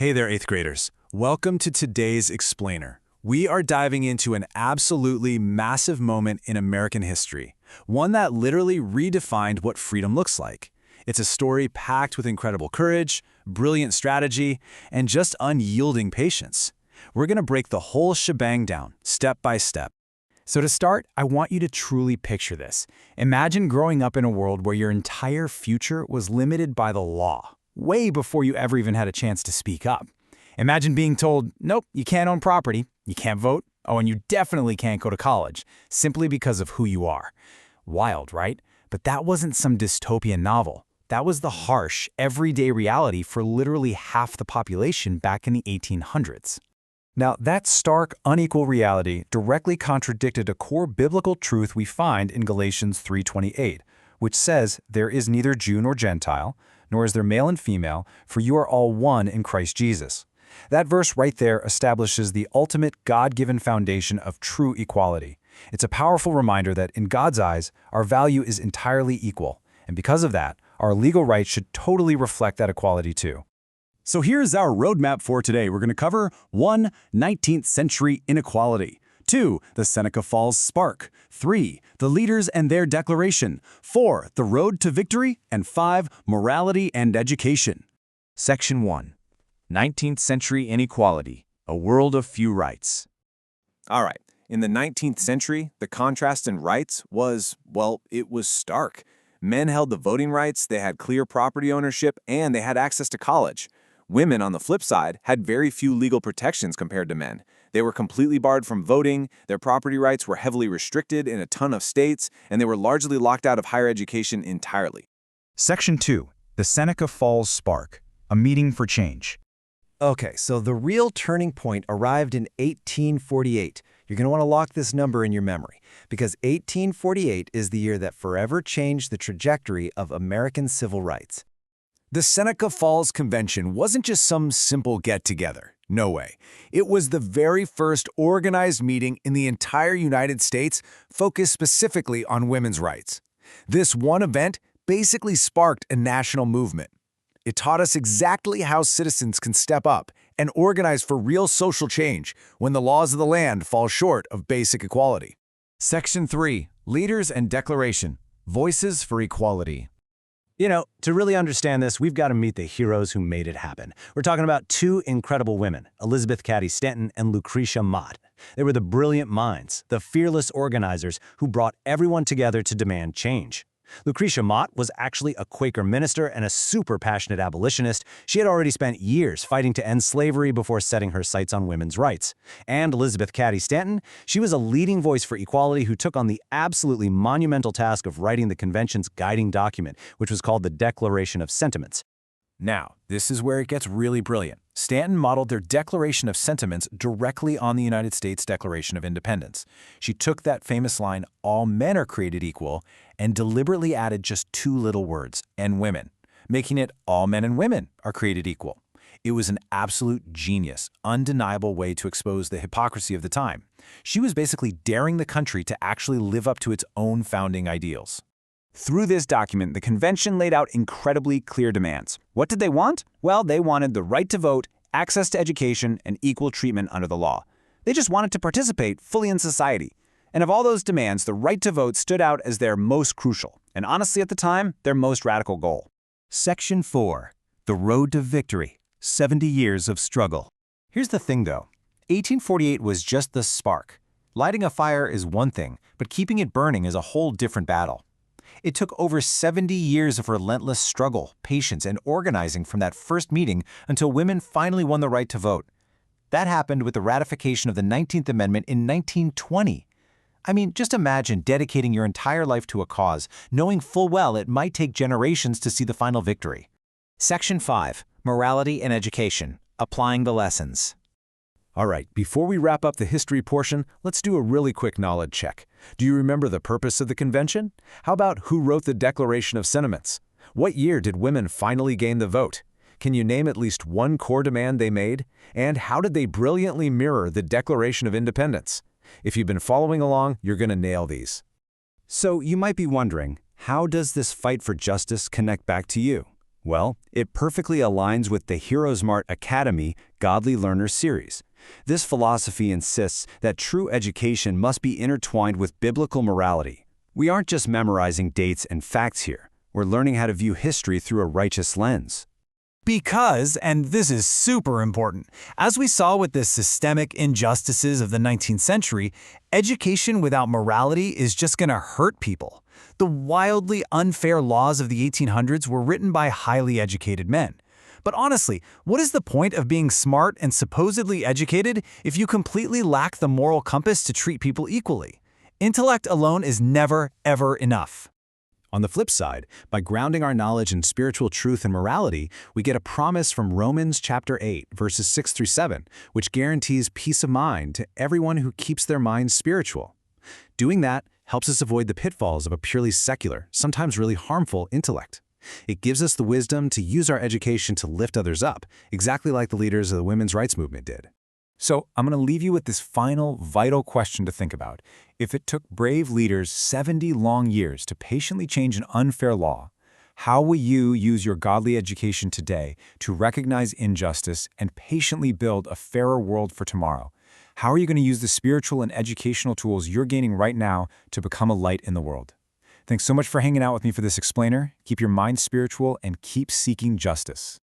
Hey there, 8th graders. Welcome to today's Explainer. We are diving into an absolutely massive moment in American history, one that literally redefined what freedom looks like. It's a story packed with incredible courage, brilliant strategy, and just unyielding patience. We're going to break the whole shebang down, step by step. So to start, I want you to truly picture this. Imagine growing up in a world where your entire future was limited by the law, way before you ever even had a chance to speak up. Imagine being told, nope, you can't own property, you can't vote, and you definitely can't go to college, simply because of who you are. Wild, right? But that wasn't some dystopian novel. That was the harsh, everyday reality for literally half the population back in the 1800s. Now, that stark, unequal reality directly contradicted a core biblical truth we find in Galatians 3:28, which says, "There is neither Jew nor Gentile, nor is there male and female, for you are all one in Christ Jesus." That verse right there establishes the ultimate God-given foundation of true equality. It's a powerful reminder that in God's eyes, our value is entirely equal, and because of that, our legal rights should totally reflect that equality too. So here's our roadmap for today. We're going to cover 1. 19th century inequality. 2. The Seneca Falls spark. 3. The leaders and their declaration. 4. The road to victory. And 5. Morality and education. Section 1. 19th century inequality, a world of few rights. All right, in the 19th century, the contrast in rights was, well, it was stark. Men held the voting rights, they had clear property ownership, and they had access to college. Women, on the flip side, had very few legal protections compared to men. They were completely barred from voting, their property rights were heavily restricted in a ton of states, and they were largely locked out of higher education entirely. Section 2. The Seneca Falls spark, a meeting for change. Okay, so the real turning point arrived in 1848. You're going to want to lock this number in your memory, because 1848 is the year that forever changed the trajectory of American civil rights. The Seneca Falls Convention wasn't just some simple get-together. No way. It was the very first organized meeting in the entire United States focused specifically on women's rights. This one event basically sparked a national movement. It taught us exactly how citizens can step up and organize for real social change when the laws of the land fall short of basic equality. Section 3. Leaders and Declaration, Voices for Equality. You know, to really understand this, we've got to meet the heroes who made it happen. We're talking about two incredible women, Elizabeth Cady Stanton and Lucretia Mott. They were the brilliant minds, the fearless organizers who brought everyone together to demand change. Lucretia Mott was actually a Quaker minister and a super passionate abolitionist. She had already spent years fighting to end slavery before setting her sights on women's rights. And Elizabeth Cady Stanton, she was a leading voice for equality who took on the absolutely monumental task of writing the convention's guiding document, which was called the Declaration of Sentiments. Now, this is where it gets really brilliant. Stanton modeled their Declaration of Sentiments directly on the United States Declaration of Independence. She took that famous line, "All men are created equal," and deliberately added just two little words, "and women," making it "all men and women are created equal." It was an absolute genius, undeniable way to expose the hypocrisy of the time. She was basically daring the country to actually live up to its own founding ideals. Through this document, the convention laid out incredibly clear demands. What did they want? Well, they wanted the right to vote, access to education, and equal treatment under the law. They just wanted to participate fully in society. And of all those demands, the right to vote stood out as their most crucial, and honestly at the time, their most radical goal. Section 4. The road to victory, 70 years of struggle. Here's the thing though, 1848 was just the spark. Lighting a fire is one thing, but keeping it burning is a whole different battle. It took over 70 years of relentless struggle, patience, and organizing from that first meeting until women finally won the right to vote. That happened with the ratification of the 19th Amendment in 1920. I mean, just imagine dedicating your entire life to a cause, knowing full well it might take generations to see the final victory. Section 5. Morality and Education, Applying the Lessons. All right, before we wrap up the history portion, let's do a really quick knowledge check. Do you remember the purpose of the convention? How about who wrote the Declaration of Sentiments? What year did women finally gain the vote? Can you name at least one core demand they made? And how did they brilliantly mirror the Declaration of Independence? If you've been following along, you're going to nail these. So you might be wondering, how does this fight for justice connect back to you? Well, it perfectly aligns with the HeroesMart Academy Godly Learner series. This philosophy insists that true education must be intertwined with biblical morality. We aren't just memorizing dates and facts here. We're learning how to view history through a righteous lens. Because, and this is super important, as we saw with the systemic injustices of the 19th century, education without morality is just going to hurt people. The wildly unfair laws of the 1800s were written by highly educated men. But honestly, what is the point of being smart and supposedly educated if you completely lack the moral compass to treat people equally? Intellect alone is never, ever enough. On the flip side, by grounding our knowledge in spiritual truth and morality, we get a promise from Romans chapter 8, verses 6 through 7, which guarantees peace of mind to everyone who keeps their minds spiritual. Doing that helps us avoid the pitfalls of a purely secular, sometimes really harmful intellect. It gives us the wisdom to use our education to lift others up, exactly like the leaders of the women's rights movement did. So I'm going to leave you with this final, vital question to think about. If it took brave leaders 70 long years to patiently change an unfair law, how will you use your godly education today to recognize injustice and patiently build a fairer world for tomorrow? How are you going to use the spiritual and educational tools you're gaining right now to become a light in the world? Thanks so much for hanging out with me for this explainer. Keep your mind spiritual and keep seeking justice.